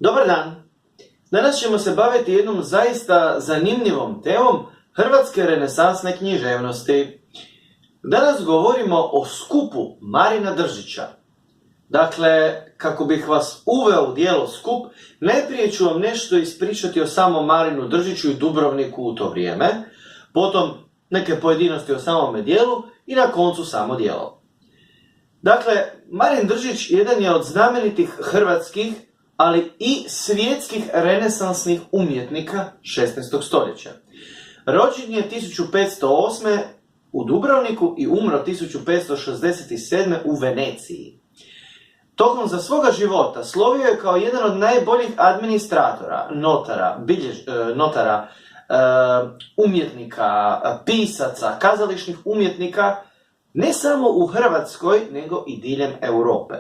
Dobar dan! Danas ćemo se baviti jednom zaista zanimljivom temom hrvatske renesansne književnosti. Danas govorimo o skupu Marina Držića. Dakle, kako bih vas uveo u djelo skup, najprije ću vam nešto ispričati o samom Marinu Držiću i Dubrovniku u to vrijeme, potom neke pojedinosti o samome djelu i na koncu samo djelo. Dakle, Marin Držić jedan je od znamenitih hrvatskih, ali i svjetskih renesansnih umjetnika 16. stoljeća. Rođen je 1508. u Dubrovniku i umro 1567. u Veneciji. Tokom za svoga života slovio je kao jedan od najboljih administratora, notara, umjetnika, pisaca, kazališnih umjetnika, ne samo u Hrvatskoj, nego i diljem Europe.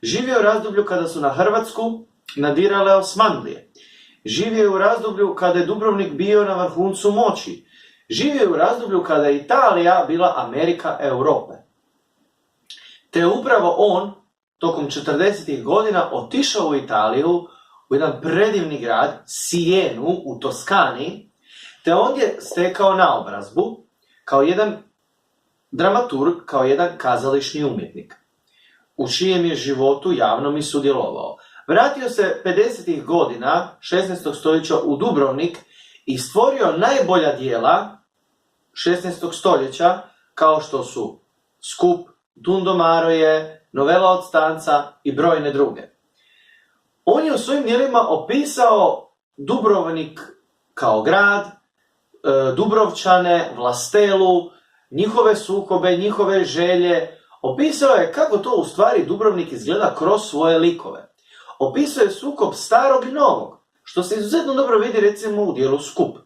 Živio je u razdoblju kada su na Hrvatsku nadirale Osmanlije. Živio je u razdoblju kada je Dubrovnik bio na vrhuncu moći. Živio je u razdoblju kada je Italija bila Amerika Europe. Te je upravo on, tokom 40. godina, otišao u Italiju, u jedan predivni grad, Sijenu u Toskani, te ondje stekao naobrazbu kao jedan dramaturg, kao jedan kazališni umjetnik, u čijem je životu javnom i sudjelovao. Vratio se 50. godina 16. stoljeća u Dubrovnik i stvorio najbolja djela 16. stoljeća, kao što su Skup, Dundomaroje, Novela od Stanca i brojne druge. On je u svojim djelima opisao Dubrovnik kao grad, Dubrovčane, Vlastelu, njihove sukobe, njihove želje. Opisao je kako to u stvari Dubrovnik izgleda kroz svoje likove. Opisao je sukob starog i novog, što se izuzetno dobro vidi recimo u djelu Skup.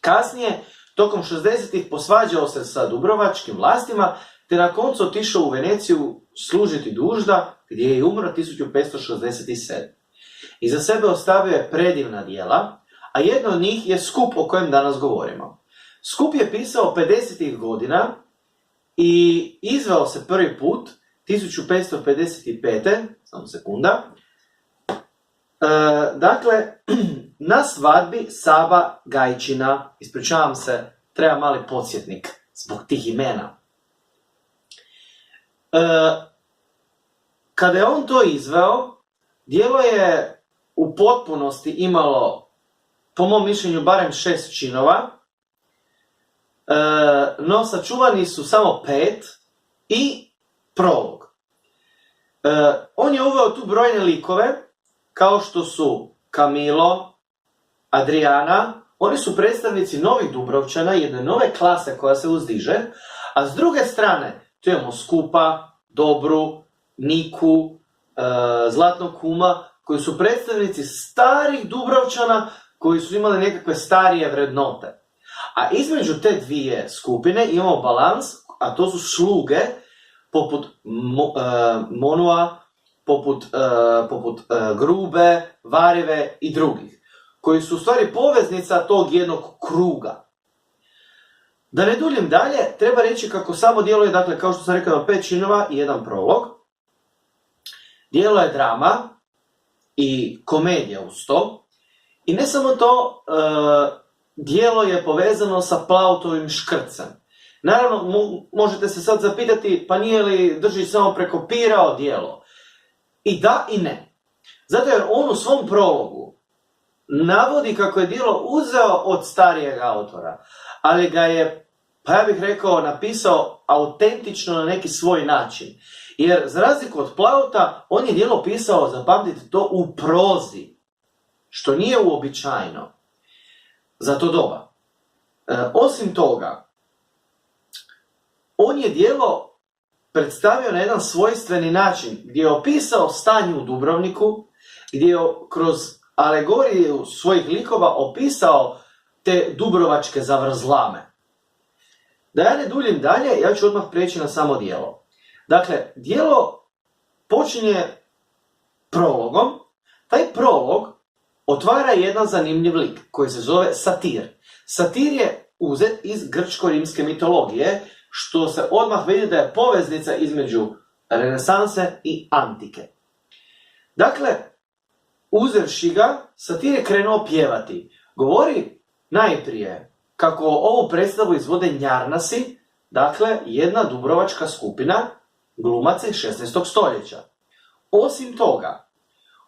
Kasnije, tokom 60-ih posvađao se sa dubrovačkim vlastima, te na koncu otišao u Veneciju služiti dužda, gdje je umro 1567. Iza sebe ostavio je predivna djela, a jedno od njih je Skup o kojem danas govorimo. Skup je pisao 50. godina i izveo se prvi put 1555. Samo sekunda. Dakle, na svadbi Saba Gajčina. Ispričavam se, treba mali podsjetnik zbog tih imena. Kada je on to izveo, djelo je u potpunosti imalo, po mom mišljenju, barem 6 činova, no sačuvani su samo 5 i prolog. On je uveo tu brojne likove, kao što su Camilo, Adriana. Oni su predstavnici novih Dubrovčana, jedne nove klase koja se uzdiže, a s druge strane tu imamo Skupa, Dobru, Niku, Zlatnog kuma, koji su predstavnici starih Dubrovčana koji su imali nekakve starije vrednote. A između te dvije skupine imamo balans, a to su sluge poput Monua, poput Grube, Varive i drugih, koji su u stvari poveznica tog jednog kruga. Da ne duljim dalje, treba reći kako samo djelo je, dakle, kao što sam rekao, 5 činova i jedan prolog. Djelo je drama i komedija uz to. I ne samo to, djelo je povezano sa Plautovim škrcem. Naravno, možete se sad zapitati, pa nije li Držić samo prekopirao djelo? I da i ne. Zato jer on u svom prologu navodi kako je djelo uzeo od starijeg autora, ali ga je, pa ja bih rekao, napisao autentično na neki svoj način. Jer za razliku od Plauta, on je djelo pisao, zapamtite to, u prozi, što nije uobičajeno za to doba. Osim toga, on je djelo predstavio na jedan svojstveni način, gdje je opisao stanje u Dubrovniku, gdje je kroz alegoriju svojih likova opisao te dubrovačke zavrzlame. Da ja ne duljim dalje, ja ću odmah prijeći na samo djelo. Dakle, djelo počinje prologom. Taj prolog otvara jedan zanimljiv lik koji se zove satir. Satir je uzet iz grčko-rimske mitologije, što se odmah vidi da je poveznica između renesanse i antike. Dakle, uzevši ga, satir je krenuo pjevati. Govori najprije kako ovu predstavu izvode njarnasi, dakle jedna dubrovačka skupina glumaca iz 16. stoljeća. Osim toga,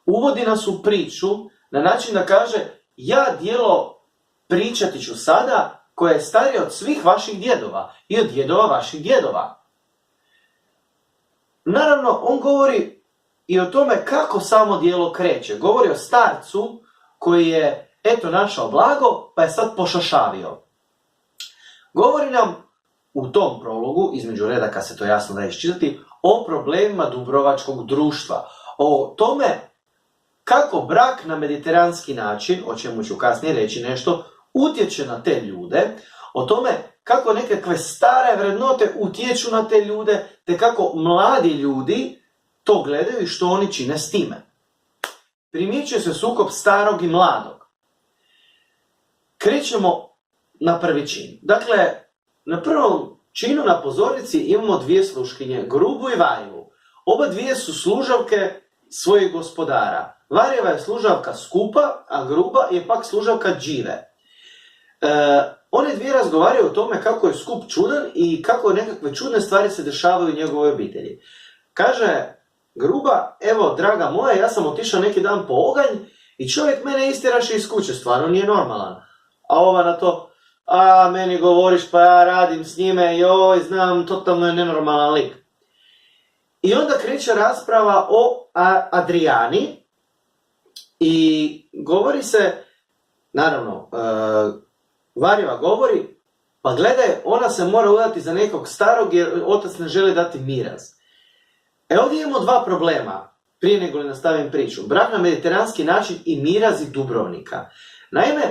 uvodi nas u priču na način da kaže ja djelo pričati ću sada koje je starije od svih vaših djedova i od djedova vaših djedova. Naravno, on govori i o tome kako samo djelo kreće. Govori o starcu koji je našao blago pa je sad pošašavio. Govori nam u tom prologu, između redaka se to jasno da iščitati, o problemima dubrovačkog društva. O tome kako brak na mediteranski način, o čemu ću kasnije reći nešto, utječe na te ljude, o tome kako nekakve stare vrednote utječu na te ljude, te kako mladi ljudi to gledaju i što oni čine s time. Primjećuje se sukob starog i mladog. Krećemo na prvi čin. Dakle, na prvom činu na pozornici imamo dvije sluškinje, Grubu i Varjevu. Oba dvije su služavke svojih gospodara. Varjeva je služavka Skupa, a Gruba je pak služavka Džive. One dvije razgovaraju o tome kako je Skup čudan i kako nekakve čudne stvari se dešavaju u njegovoj obitelji. Kaže Gruba, evo draga moja, ja sam otišao neki dan po oganj i čovjek mene istjeraše iz kuće, stvarno nije normalan. A ova na to, meni govoriš pa ja radim s njime, joj znam, totalno je nenormalan lik. I onda kreće rasprava o Adrijani i govori se, naravno, Varjeva govori, pa gledaj, ona se mora udati za nekog starog jer otac ne želi dati miraz. Ovdje imamo dva problema, prije nego li nastavim priču. Brak na mediteranski način i mirazi Dubrovnika. Naime,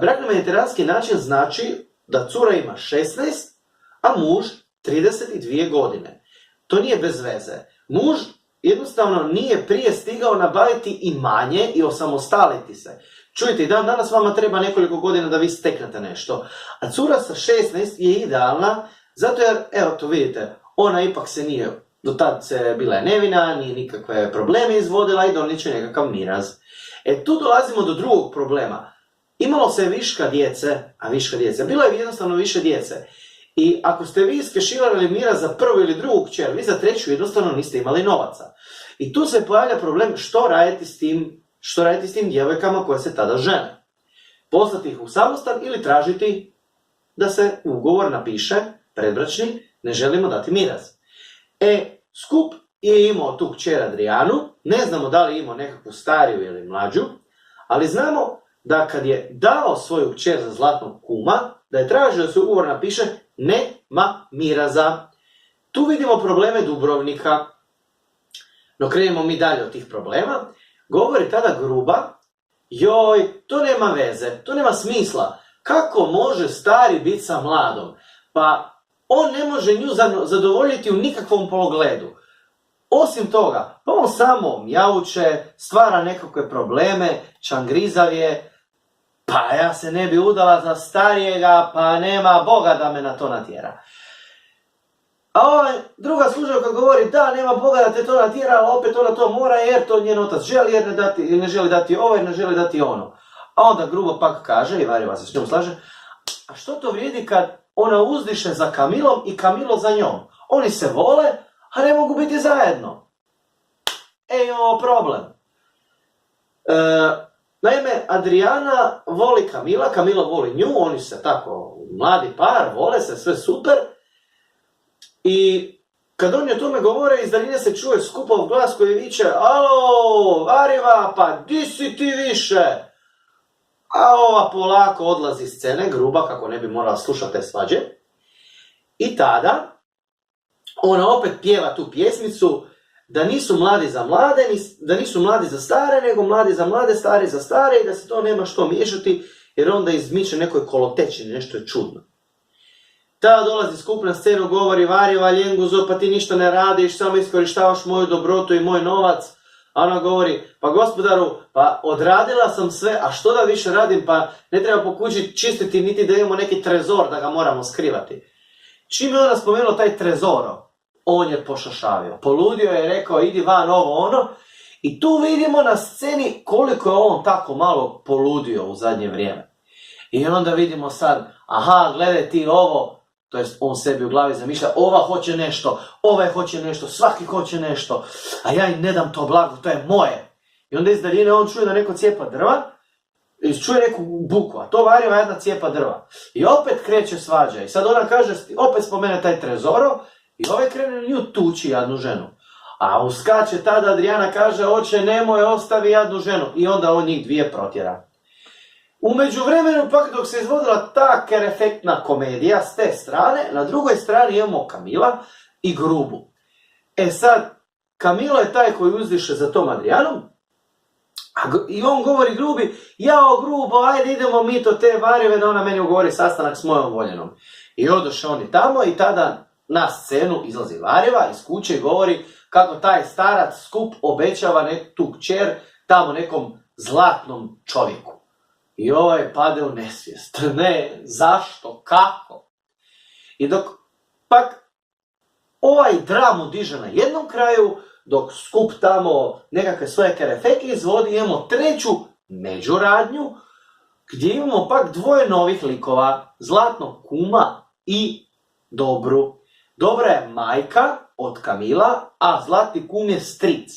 brak na mediteranski način znači da cura ima 16, a muž 32 godine. To nije bez veze. Muž jednostavno nije prije stigao nabaviti imanje i osamostaliti se. Čujte, danas vama treba nekoliko godina da vi steknete nešto. A cura sa 16 je idealna, zato jer, evo to vidite, ona ipak se nije, do tad se bila je nevina, nije nikakve probleme izvodila i donijet će nekakav miraz. Tu dolazimo do drugog problema. Imalo se viška djece, bilo je jednostavno više djece. I ako ste vi iskeširali miraz za prvu ili drugu kćer, vi za treću jednostavno niste imali novaca. I tu se pojavlja problem što raditi s tim djevojkama koje se tada žene. Poslati ih u samostan ili tražiti da se ugovor napiše, predbračni, ne želimo dati miraz. Skup je imao tu kćer Adrijanu, ne znamo da li je imao nekakvu stariju ili mlađu, ali znamo da kad je dao svoju kćer za zlatnog kuma, da je tražio da se ugovor napiše, nema miraza. Tu vidimo probleme Dubrovnika. No krenemo mi dalje od tih problema. Govori tada Gruba, joj, to nema veze, to nema smisla. Kako može stari biti sa mladom? Pa on ne može nju zadovoljiti u nikakvom pogledu. Osim toga, pa on samo mjauče, stvara nekakve probleme, čangrizav je, pa ja se ne bi udala za starijega, pa nema Boga da me na to natjera. A ova druga služavka govori, da, nema Boga da te to natjera, ali opet ona to mora jer to njen otac želi, jer ne želi dati ovo, jer ne želi dati ono. A onda Grubo pak kaže, i Varjeva se s njom slaže, a što to vrijedi kad ona uzdiše za Kamilom i Kamilo za njom? Oni se vole, a ne mogu biti zajedno. Imamo problem. Naime, Adrijana voli Kamila, Kamilo voli nju, oni se tako, mladi par, vole se, sve super. I kad oni o tome govore, iz daljine se čuje Skupov glas koji viče, alo, Varjeva, pa di si ti više? A ova polako odlazi iz scene, Gruba, kako ne bi morala slušati te svađe. I tada ona opet pjeva tu pjesmicu da nisu mladi za mlade, da nisu mladi za stare, nego mladi za mlade, stari za stare i da se to nema što miješati, jer onda izmiče nekoj kolotečini, nešto je čudno. Tada dolazi Skup na scenu, govori, Varjeva, ljenguzo, pa ti ništa ne radiš, samo iskorištavaš moju dobrotu i moj novac. A ona govori, pa gospodaru, pa odradila sam sve, a što da više radim, pa ne treba po kući čistiti niti da imamo neki trezor da ga moramo skrivati. Čim je ona spomenula taj trezoro, on je pošašavio. Poludio je rekao, idi van ovo ono, I tu vidimo na sceni koliko je on tako malo poludio u zadnje vrijeme. I onda vidimo sad, aha, gledaj ti ovo, to jest on sebi u glavi zamišlja, ova hoće nešto, ovaj hoće nešto, svaki hoće nešto, a ja im ne dam to blago, to je moje. I onda iz daljine on čuje da neko cijepa drva, i čuje neku buku, a to Varjeva jedna cijepa drva. I opet kreće svađa. I sad ona kaže, opet spomene taj Trezoro, i ovaj krene na nju tući jadnu ženu. A uskače tada Adriana kaže, oče nemoj, ostavi jadnu ženu. I onda on njih dvije protjera. U međuvremenu pak dok se izvodila ta kerefektna komedija s te strane, na drugoj strani imamo Kamila i Grubu. E sad, Kamilo je taj koji uzdiše za tom Adrianom, i on govori Grubi, jao Grubo, ajde idemo mi to te Varjeve da ona meni ugovori sastanak s mojom voljenom. I odoše oni tamo i tada na scenu izlazi Varjeva iz kuće i govori kako taj starac skup obećava tu kćer tamo nekom zlatnom čovjeku. I ovaj pade u nesvijest. Ne, zašto, kako? I dok pak ovaj dramu diže na jednom kraju, dok skup tamo nekakve svoje kerefeke izvodi, imamo treću međuradnju, gdje imamo pak dvoje novih likova, zlatnog kuma i Dobru. Dobra je majka od Kamila, a zlatni kum je stric.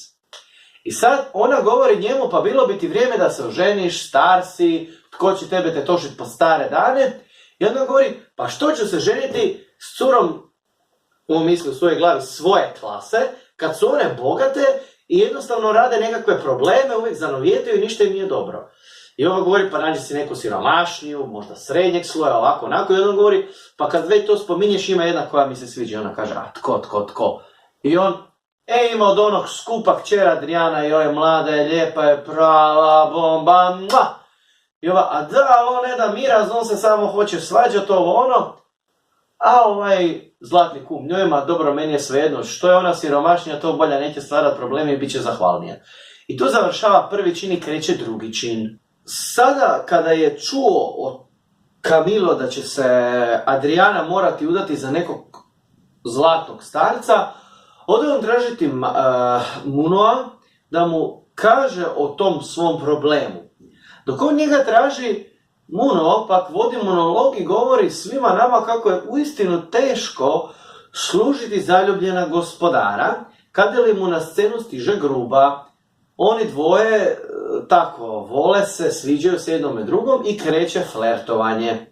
I sad ona govori njemu, pa bilo bi ti vrijeme da se oženiš, star si, tko će tebe tetošit po stare dane. I onda govori, pa što ću se ženiti s curom, on misli u svojoj glavi, svoje klase, kad su one bogate i jednostavno rade nekakve probleme, uvijek zanovijetaju i ništa im nije dobro. I on govori, pa nađi si neku siromašniju, možda srednjeg sloja, ovako, onako. I on govori, pa kad već to spominješ, ima jedna koja mi se sviđa. Ona kaže, a tko? I on, ima od onog skupa kćera Adriana i ove mlada je, lijepa je, prava bomba, mua! I ova, a da, ali on ne da miraz, on se samo hoće svađati ovo ono. A ovaj zlatni kum njoj ima, dobro, meni je svejedno, što je ona siromašnija, to bolje neće stvarati probleme i bit će zahvalnija. I tu završava prvi čin i kreće drugi čin. Sada, kada je čuo od Kamilo da će se Adriana morati udati za nekog zlatnog starca, ode on tražiti Munoa da mu kaže o tom svom problemu. Dok on njega traži, Muno pak vodi monolog i govori svima nama kako je uistinu teško služiti zaljubljena gospodara, kada li mu na scenu stiže Gruba. Oni dvoje tako vole se, sviđaju se jednome drugom i kreće flertovanje.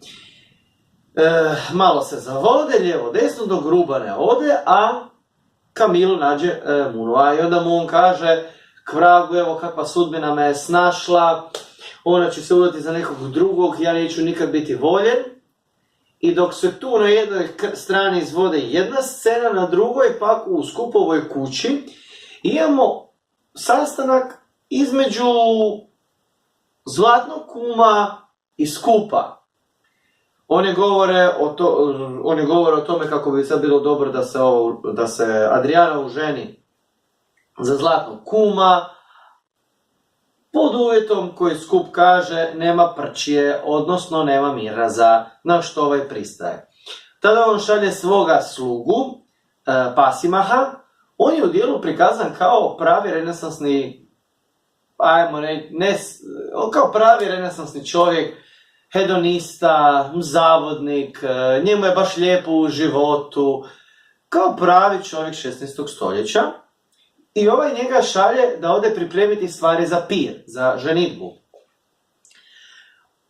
Malo se zavode, lijevo desno, dok Gruba ne ode, a Kamilu nađe Munoa i onda mu on kaže, k vragu, evo kakva sudbina me je snašla, ona će se udati za nekog drugog, ja neću nikad biti voljen. I dok se tu na jednoj strani izvode jedna scena, na drugoj pak u skupovoj kući imamo sastanak između zlatnog kuma i skupa. Oni govore o tome kako bi sad bilo dobro da se Adriana uženi za zlatnog kuma, pod uvjetom koji skup kaže nema prčije, odnosno nema miraza, na što ovaj pristaje. Tada on šalje svoga slugu, Pasimaha. On je u dijelu prikazan kao pravi renesansni, kao pravi renesansni čovjek, hedonista, zavodnik, njemu je baš lijepo u životu, kao pravi čovjek 16. stoljeća. I ovaj njega šalje da ode pripremiti stvari za pir, za ženitbu.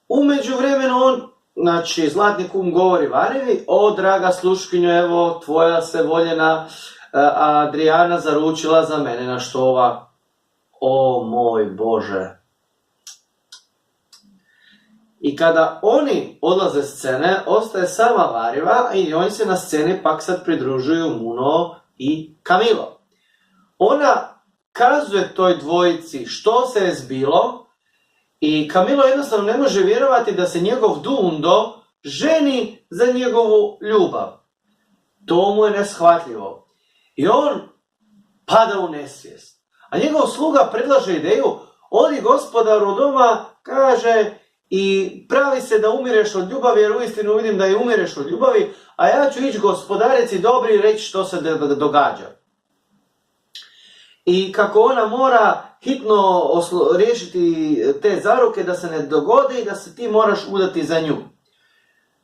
U međuvremenu on, znači, zlatni kum govori Varjevi, o draga sluškinjo, evo, tvoja se voljena Adriana zaručila za mene, na što ova, o moj Bože. I kada oni odlaze s scene, ostaje sama Varjeva i oni se na sceni pak sad pridružuju Muno i Kamilo. Ona kazuje toj dvojici što se je zbilo i Kamilo jednostavno ne može vjerovati da se njegov Dundo ženi za njegovu ljubav. To mu je neshvatljivo. I on pada u nesvijest. A njegov sluga predlaže ideju, odi gospodaru doma, kaže, i pravi se da umireš od ljubavi, jer uistinu vidim da i umireš od ljubavi, a ja ću ići gospodareci dobri i reći što se događa. i kako ona mora hitno riješiti te zaruke da se ne dogodi i da se ti moraš udati za nju.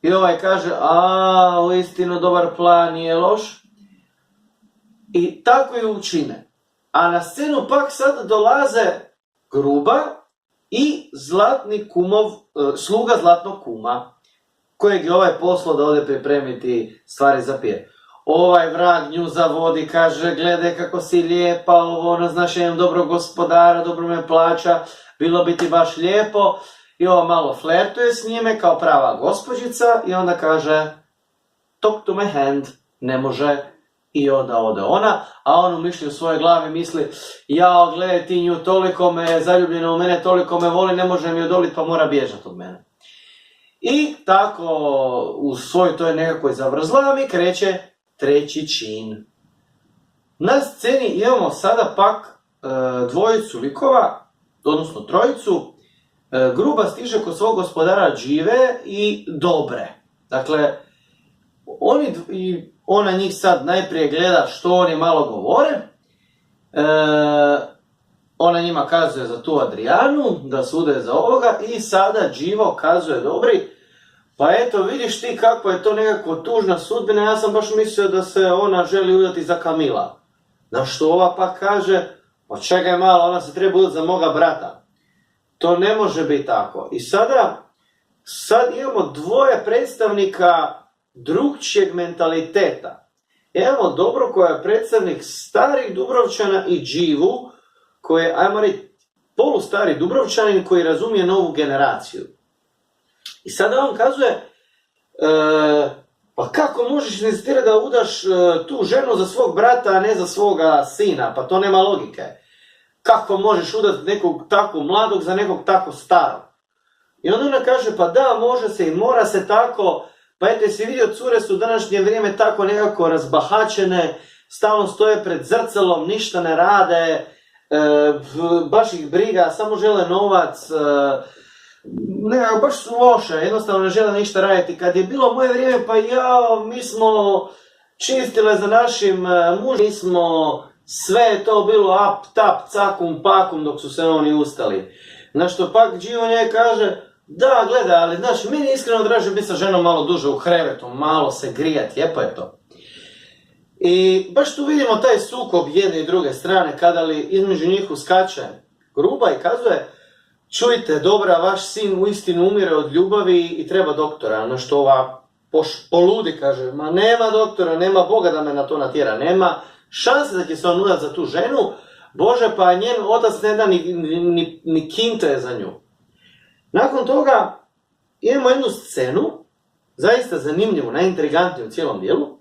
I ovaj kaže, uistinu dobar plan, nije loš. I tako ju učine. A na scenu pak sad dolaze Gruba i zlatni kumov, sluga zlatnog kuma, kojeg je ovaj poslao da ode pripremiti stvari za pije. Ovaj vrag nju zavodi, kaže, gledaj kako si lijepa, znaš, imam dobrog gospodara, dobro me plaća, bilo bi ti baš lijepo. I ova malo flertuje s njime kao prava gospođica i onda kaže, talk to my hand, ne može. I onda ode ona, a on u mišlji u svojoj glavi misli, jao, gledaj ti nju, toliko me je zaljubljena u mene, toliko me voli, ne može mi odoliti pa mora bježati od mene. I tako u svojoj toj nekakvoj zavrzlami kreće treći čin. Na sceni imamo sada pak dvojicu likova, odnosno trojicu. Gruba stiže kod svog gospodara Džive i Dobre. Dakle, ona njih sad najprije gleda što oni malo govore. Ona njima kazuje za tu Adrianu, da sude za ovoga, i sada Dživo kazuje Dobri, pa eto vidiš ti kako je to nekako tužna sudbina, ja sam baš mislio da se ona želi udati za Kamila. Na što ova pa kaže, pa čekaj malo, ona se treba udati za moga brata. To ne može biti tako. I sad imamo dvoje predstavnika drugčijeg mentaliteta. Imamo Dobro koja je predstavnik starih Dubrovčana i Dživu, koji je, ajmo reći, polustari Dubrovčanin koji razumije novu generaciju. I sada on kazuje, pa kako možeš insistirati da udaš tu ženu za svog brata, a ne za svoga sina? Pa to nema logike. Kako možeš udati nekog tako mladog za nekog tako starog? I onda ona kaže, pa da, može se i mora se tako. Pa eto, jesi vidio, cure su u današnje vrijeme tako nekako razbahačene, stalno stoje pred zrcalom, ništa ne rade, baš ih briga, samo žele novac, nekako baš su loše, jednostavno ne žele ništa raditi. Kad je bilo moje vrijeme, pa mi smo čistile za našim mužem, mi smo sve to bilo ap, tap, cakum, pakum dok su se oni ustali. Na što pak Dživo njej kaže, da, gledaj, ali znaš, meni je iskreno draže biti sa ženom malo duže u krevetu, malo se grijati, lijepo je to. I baš tu vidimo taj sukob jedne i druge strane, kada li između njih uskače Gruba i kazuje, čujte, Dobra, vaš sin uistinu umire od ljubavi i treba doktora, na što ova poludi kaže, ma nema doktora, nema Boga da me na to natjera, nema šanse da će se on udati za tu ženu, Bože, pa njen otac ne da ni kinte za nju. Nakon toga imamo jednu scenu, zaista zanimljivu, najintrigantniju u cijelom dijelu,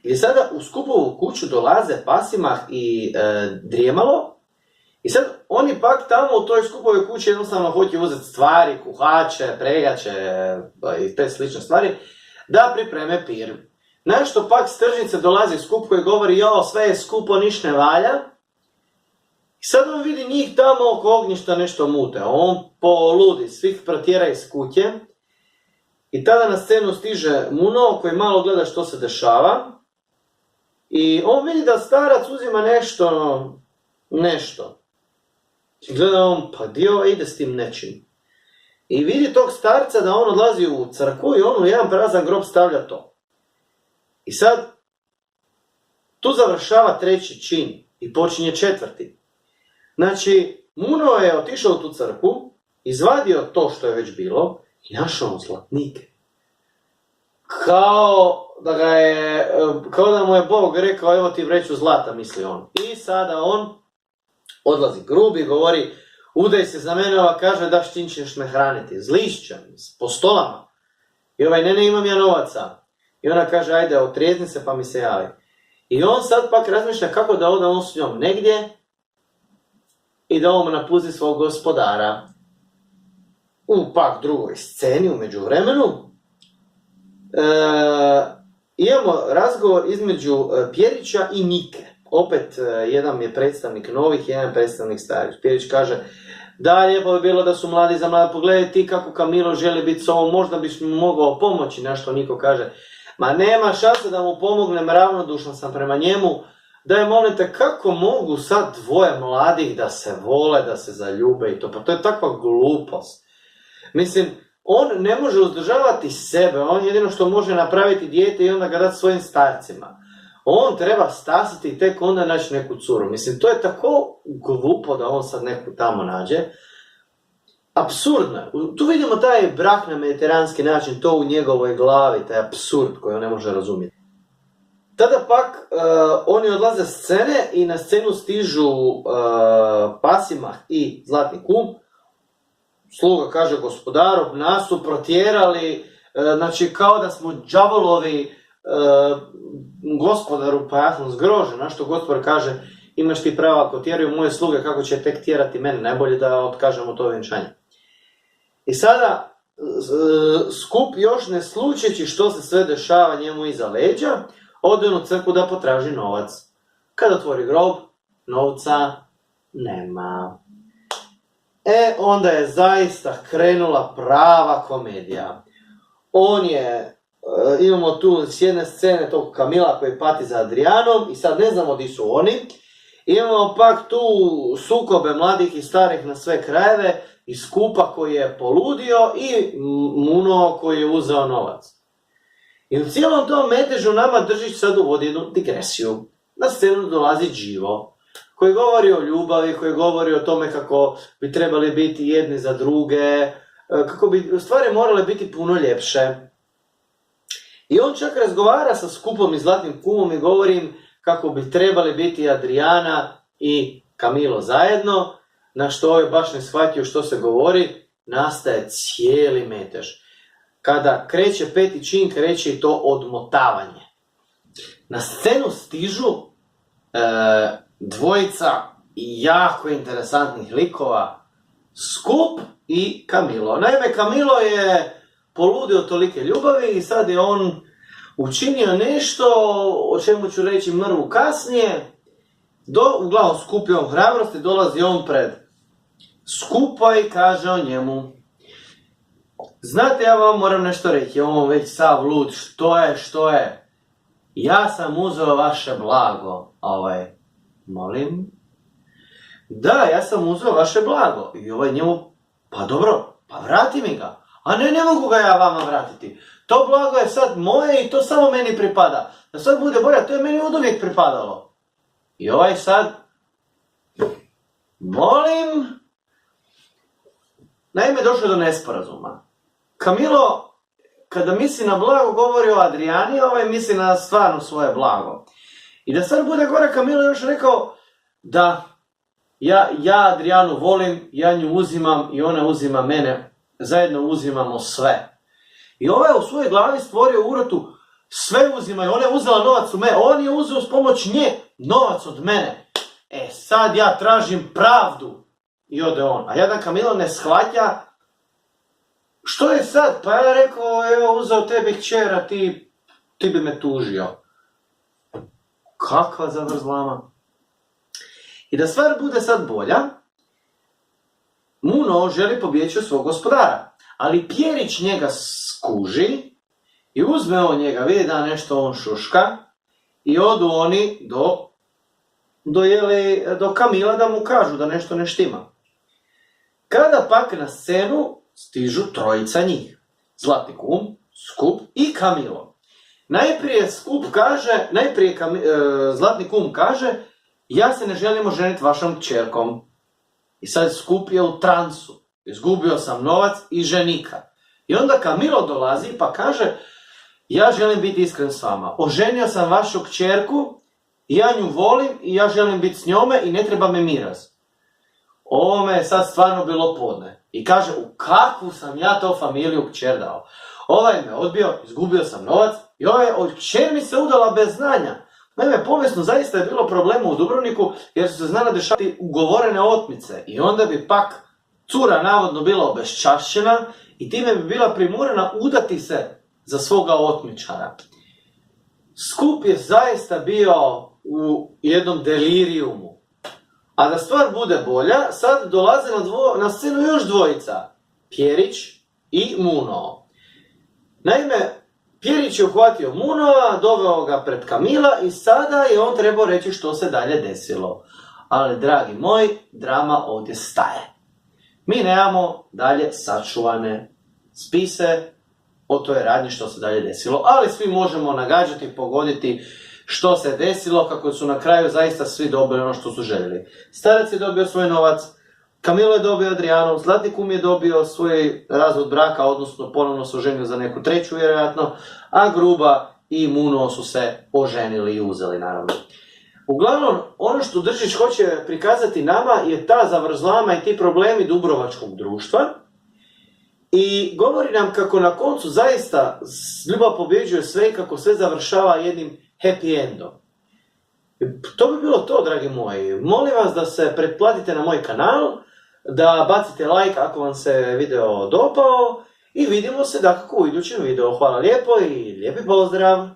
gdje sada u Skupovu kuću dolaze Pasimah i Drijemalo, i sad oni pak tamo u toj Skupovoj kući jednostavno hoće uzeti stvari, kuhače, pregače i te slične stvari, da pripreme pir. Na što pak s tržnice dolazi Skup koji govori, sve je skupo, niš ne valja. I sad on vidi njih tamo oko ognjišta nešto mute, on poludi, svih protjera iz kuće. I tada na scenu stiže Muno koji malo gleda što se dešava. I on vidi da starac uzima nešto. I gleda on, pa dio ide s tim nečim. I vidi tog starca da on odlazi u crkvu i on u jedan prazan grob stavlja to. I sad, tu završava treći čin i počinje četvrti. Znači, Muno je otišao u tu crkvu, izvadio to što je već bilo i našao zlatnike. Kao da mu je Bog rekao, evo ti vreću zlata, misli on. I sada on odlazi Grubi, govori, udaj se za mene, ova kaže, da čim ćeš me hraniti, s lišćem, s postolama. I ne, imam ja novaca. I ona kaže, ajde, otrijezni se pa mi se javi. I on sad pak razmišlja kako da ode on s njom negdje i da on napusti svog gospodara. U pak drugoj sceni, u međuvremenu, imamo razgovor između Pjerića i Nike. Opet, jedan je predstavnik novih, jedan je predstavnik starih. Pjerić kaže, da, lijepo bi bilo da su mladi za mlade, pogledaj ti kako Kamilo želi biti s ovom, možda biš mu mogao pomoći, na što Niko kaže, ma nema šanse da mu pomognem, ravnodušan sam prema njemu, Daj, molim te, kako mogu sad dvoje mladih da se vole, da se zaljube i to? Pa to je takva glupost. Mislim, on ne može uzdržavati sebe, on jedino što može napraviti dijete i onda ga dati svojim starcima. On treba stasiti i tek onda naći neku curu. Mislim, to je tako glupo da on sad neku tamo nađe. Apsurdno je. Tu vidimo taj brak na mediteranski način, to u njegovoj glavi, taj apsurd koji on ne može razumjeti. Tada pak oni odlaze s scene i na scenu stižu Pasimah i Zlatni kum. Sluga kaže gospodaru, nas su protjerali, znači kao da smo đavolovi gospodaru, pa ja sam zgrožen. Na što gospodar kaže, imaš ti pravo ako tjeraju moje sluge, kako će tek tjerati mene, najbolje da otkažemo to vjenčanje. I sada skup još ne slučeći što se sve dešava njemu iza leđa, ode u crkvu da potraži novac. Kad otvori grob, novca nema. Onda je zaista krenula prava komedija. Imamo tu s jedne scene tog Kamila koji pati za Adrijanom i sad ne znamo di su oni. Imamo pak tu sukobe mladih i starih na sve krajeve i skupa koji je poludio i Muno koji je uzeo novac. I u cijelom tom metežu nama Držić sad uvodi jednu digresiju. Na scenu dolazi Đivo, koji govori o ljubavi, koji govori o tome kako bi trebali biti jedni za druge, kako bi stvari morale biti puno ljepše. I on čak razgovara sa skupom i Zlatnim kumom i govori im kako bi trebali biti Adriana i Kamilo zajedno, na što je baš ne shvatio što se govori, nastaje cijeli metež. Kada kreće peti čin, kreće i to odmotavanje. Na scenu stižu dvojica jako interesantnih likova, Skup i Kamilo. Naime, Kamilo je poludio tolike ljubavi i sad je on učinio nešto, o čemu ću reći mrvu kasnije. Uglavnom skupio hrabrosti, dolazi on pred Skupa i kaže o njemu: znate, ja vam moram nešto reći, on već sav lud, što je? Ja sam uzeo vaše blago. Molim? Da, ja sam uzeo vaše blago. I njemu, pa dobro, pa vrati mi ga. A ne mogu ga ja vama vratiti. To blago je sad moje i to samo meni pripada. Da sad bude bolje, to je meni oduvijek pripadalo. I sad, molim? Naime, došlo do nesporazuma. Kamilo, kada misli na blago, govori o Adrijani, misli na stvarno svoje blago. I da sad bude gore, Kamilo još rekao da ja Adrijanu volim, ja nju uzimam i ona uzima mene, zajedno uzimamo sve. I u svojoj glavi stvorio urotu, sve uzimaju, ona je uzela novac u mene, on je uzeo s pomoć nje novac od mene. Sad ja tražim pravdu. I ode on. A jedan Kamilo ne shvatja, što je sad? Pa ja rekao, evo, uzeo tebi kćera, ti bi me tužio. Kakva zavrzlama. I da stvar bude sad bolja, Muno želi pobjeći od svog gospodara. Ali Pjerić njega skuži i uzme on njega, vidi da nešto on šuška i odu oni do Kamila da mu kažu da nešto ne štima. Kada pak na scenu stižu trojica njih. Zlatni kum, Skup i Kamilo. Najprije Zlatni kum kaže: ja se ne želim oženiti vašom kćerkom. I sad Skup je u transu. Izgubio sam novac i ženika. I onda Kamilo dolazi pa kaže: ja želim biti iskren s vama. Oženio sam vašu kćerku, ja nju volim i ja želim biti s njome i ne treba me miraz. Ovo me je sad stvarno bilo podne. I kaže: u kakvu sam ja to familiju kćer dao? Ovaj me odbio, izgubio sam novac i kćer mi se udala bez znanja. Naime, povijesno zaista je bilo problema u Dubrovniku jer su se znala dešavati ugovorene otmice i onda bi pak cura navodno bila obeščašćena i time bi bila primorana udati se za svoga otmičara. Skup je zaista bio u jednom delirijumu. A da stvar bude bolja, sad dolaze na scenu još dvojica, Pjerić i Muno. Naime, Pjerić je uhvatio Munova, doveo ga pred Kamila i sada je on trebao reći što se dalje desilo. Ali, dragi moji, drama ovdje staje. Mi nemamo dalje sačuvane spise o toj radnji što se dalje desilo, ali svi možemo nagađati i pogoditi što se desilo, kako su na kraju zaista svi dobili ono što su željeli. Starac je dobio svoj novac, Kamilo je dobio Adrianu, Zlatni kum je dobio svoj razvod braka, odnosno ponovno se oženio za neku treću vjerojatno, a Gruba i Muno su se oženili i uzeli naravno. Uglavnom, ono što Držić hoće prikazati nama je ta zavrzlama i ti problemi dubrovačkog društva i govori nam kako na koncu zaista ljubav pobjeđuje sve i kako sve završava jednim happy endom. To bi bilo to, dragi moji. Molim vas da se pretplatite na moj kanal, da bacite like ako vam se video dopao i vidimo se dakako u idućem videu. Hvala lijepo i lijepi pozdrav!